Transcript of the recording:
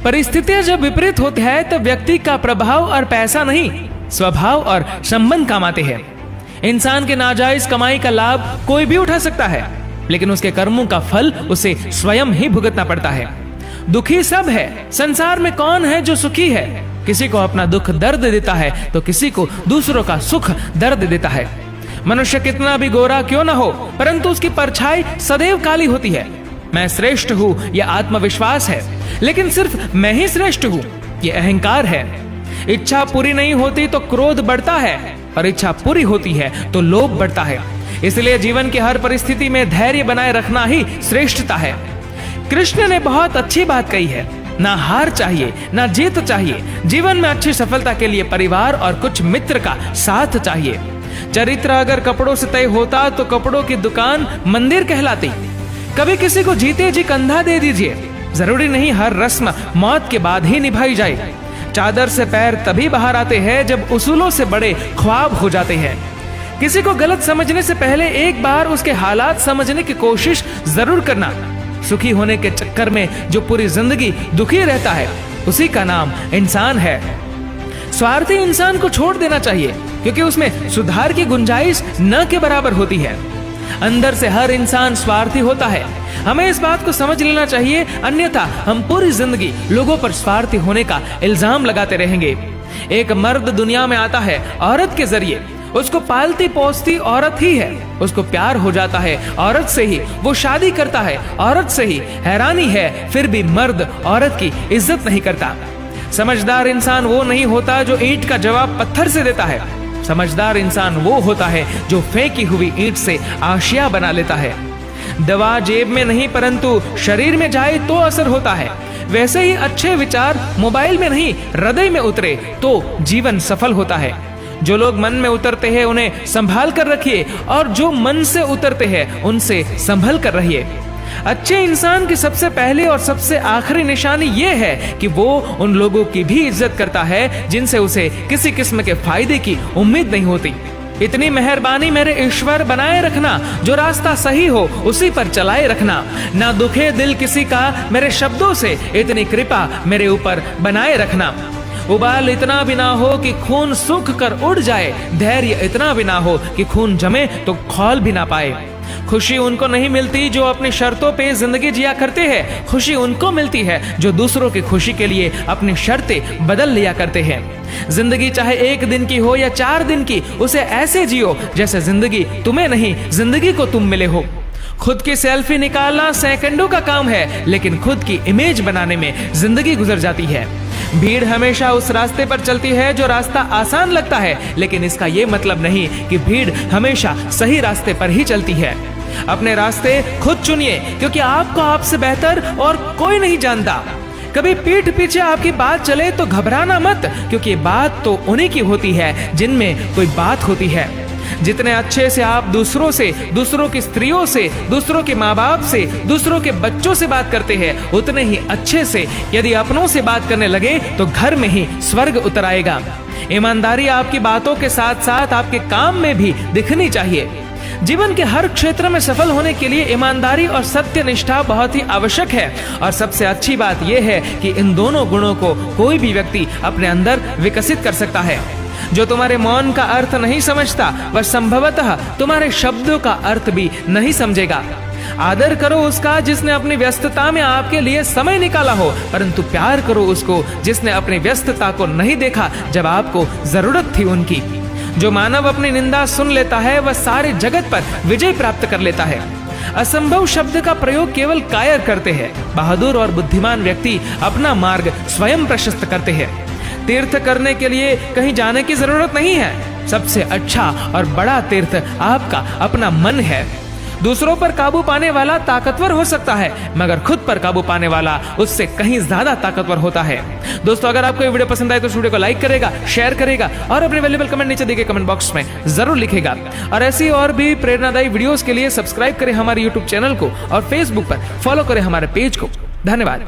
परिस्थितियां जब विपरीत होती है तब व्यक्ति का प्रभाव और पैसा नहीं, स्वभाव और संबंध काम आते हैं। इंसान के नाजायज कमाई का लाभ कोई भी उठा सकता है, लेकिन उसके कर्मों का फल उसे स्वयं ही भुगतना पड़ता है। दुखी सब है, संसार में कौन है जो सुखी है? किसी को अपना दुख दर्द देता है तो किसी को दूसरों का सुख दर्द देता है। मनुष्य कितना भी गोरा क्यों ना हो, परंतु उसकी परछाई सदैव काली होती है। मैं श्रेष्ठ हूँ यह आत्मविश्वास है, लेकिन सिर्फ मैं ही श्रेष्ठ हूँ यह अहंकार है। इच्छा पूरी नहीं होती तो क्रोध बढ़ता है, और इच्छा पूरी होती है तो लोभ बढ़ता है। इसलिए जीवन की हर परिस्थिति में धैर्य बनाए रखना ही श्रेष्ठता है। कृष्ण ने बहुत अच्छी बात कही है, ना हार चाहिए ना जीत चाहिए। जीवन में अच्छी सफलता के लिए परिवार और कुछ मित्र का साथ चाहिए। चरित्र अगर कपड़ों से तय होता तो कपड़ों की दुकान मंदिर कहलाती। कभी किसी को जीते जी कंधा दे दीजिए, जरूरी नहीं हर रस्म मौत के बाद ही निभाई जाए। चादर से पैर तभी बाहर आते हैं जब उसूलों से बड़े ख्वाब हो जाते हैं। किसी को गलत समझने से पहले एक बार उसके हालात समझने की कोशिश जरूर करना। सुखी होने के चक्कर में जो पूरी जिंदगी दुखी रहता है, उसी का नाम इंसान है। स्वार्थी इंसान को छोड़ देना चाहिए, क्योंकि उसमें सुधार की गुंजाइश न के बराबर होती है। अंदर से हर इंसान स्वार्थी होता है। हमें इस बात को समझ लेना चाहिए, अन्यथा हम पूरी जिंदगी लोगों पर स्वार्थी होने का इल्जाम लगाते रहेंगे। एक मर्द दुनिया में आता है औरत के जरिए, उसको पालती पोसती औरत ही है, उसको प्यार हो जाता है औरत से ही, वो शादी करता है औरत से ही। हैरानी है फिर भी मर्द औरत की इज्जत नहीं करता। समझदार इंसान वो नहीं होता जो ईंट का जवाब पत्थर से देता है। समझदार इंसान वो होता है जो फेंकी हुई ईंट से आशिया बना लेता है। दवा जेब में नहीं परंतु शरीर में जाए तो असर होता है। वैसे ही अच्छे विचार मोबाइल में नहीं हृदय में उतरे तो जीवन सफल होता है। जो लोग मन में उतरते हैं उन्हें संभाल कर रखिए, और जो मन से उतरते हैं उनसे संभल कर रहिए। अच्छे इंसान की सबसे पहली और सबसे आखिरी निशानी यह है कि वो उन लोगों की भी इज्जत करता है जिनसे उसे किसी किस्म के फायदे की उम्मीद नहीं होती। इतनी मेहरबानी मेरे ईश्वर बनाए रखना, जो रास्ता सही हो उसी पर चलाए रखना। ना दुखे दिल किसी का मेरे शब्दों से, इतनी कृपा मेरे ऊपर बनाए रखना। उबाल इतना भी ना हो कि खून सूख कर उड़ जाए, धैर्य इतना भी ना हो कि खून जमे तो खौल भी ना पाए। खुशी उनको नहीं मिलती जो अपनी शर्तों पे जिंदगी जिया करते हैं, खुशी उनको मिलती है जो दूसरों की खुशी के लिए अपनी शर्तें बदल लिया करते हैं। जिंदगी चाहे 1 दिन की हो या 4 दिन की, उसे ऐसे जियो जैसे जिंदगी तुम्हें नहीं, जिंदगी को तुम मिले हो। खुद की सेल्फी निकालना सेकंडों का काम है, लेकिन खुद की इमेज बनाने में जिंदगी गुजर जाती है। भीड़ हमेशा उस रास्ते पर चलती है जो रास्ता आसान लगता है, लेकिन इसका ये मतलब नहीं कि भीड़ हमेशा सही रास्ते पर ही चलती है। अपने रास्ते खुद चुनिए, क्योंकि आपको आपसे बेहतर और कोई नहीं जानता। कभी पीठ पीछे आपकी बात चले तो घबराना मत, क्योंकि बात तो उन्हीं की होती है जिनमें कोई बात होती है। जितने अच्छे से आप दूसरों से, दूसरों की स्त्रियों से, दूसरों के माँ बाप से, दूसरों के बच्चों से बात करते हैं, उतने ही अच्छे से यदि अपनों से बात करने लगे तो घर में ही स्वर्ग उतर आएगा। ईमानदारी आपकी बातों के साथ साथ आपके काम में भी दिखनी चाहिए। जीवन के हर क्षेत्र में सफल होने के लिए ईमानदारी और सत्य निष्ठा बहुत ही आवश्यक है, और सबसे अच्छी बात यह है कि इन दोनों गुणों को कोई भी व्यक्ति अपने अंदर विकसित कर सकता है। जो तुम्हारे मौन का अर्थ नहीं समझता, वह संभवतः तुम्हारे शब्दों का अर्थ भी नहीं समझेगा। आदर करो उसका जिसने अपनी व्यस्तता में आपके लिए समय निकाला हो, परंतु प्यार करो उसको जिसने अपनी व्यस्तता को नहीं देखा जब आपको जरूरत थी उनकी। जो मानव अपनी निंदा सुन लेता है वह सारे जगत पर विजय प्राप्त कर लेता है। असंभव शब्द का प्रयोग केवल कायर करते हैं। बहादुर और बुद्धिमान व्यक्ति अपना मार्ग स्वयं प्रशस्त करते हैं। तीर्थ करने के लिए कहीं जाने की जरूरत नहीं है। सबसे अच्छा और बड़ा तीर्थ आपका अपना मन है। दूसरों पर काबू पाने वाला ताकतवर हो सकता है, मगर खुद पर काबू पाने वाला उससे कहीं ज्यादा ताकतवर होता है। दोस्तों, अगर आपको ये वीडियो पसंद आए तो इस वीडियो को लाइक करेगा, शेयर करेगा और अपने वैल्यूएबल कमेंट नीचे दिए गए कमेंट बॉक्स में जरूर लिखेगा। और ऐसी और भी प्रेरणादायी वीडियोस के लिए सब्सक्राइब करें हमारे यूट्यूब चैनल को और फेसबुक पर फॉलो करें हमारे पेज को। धन्यवाद।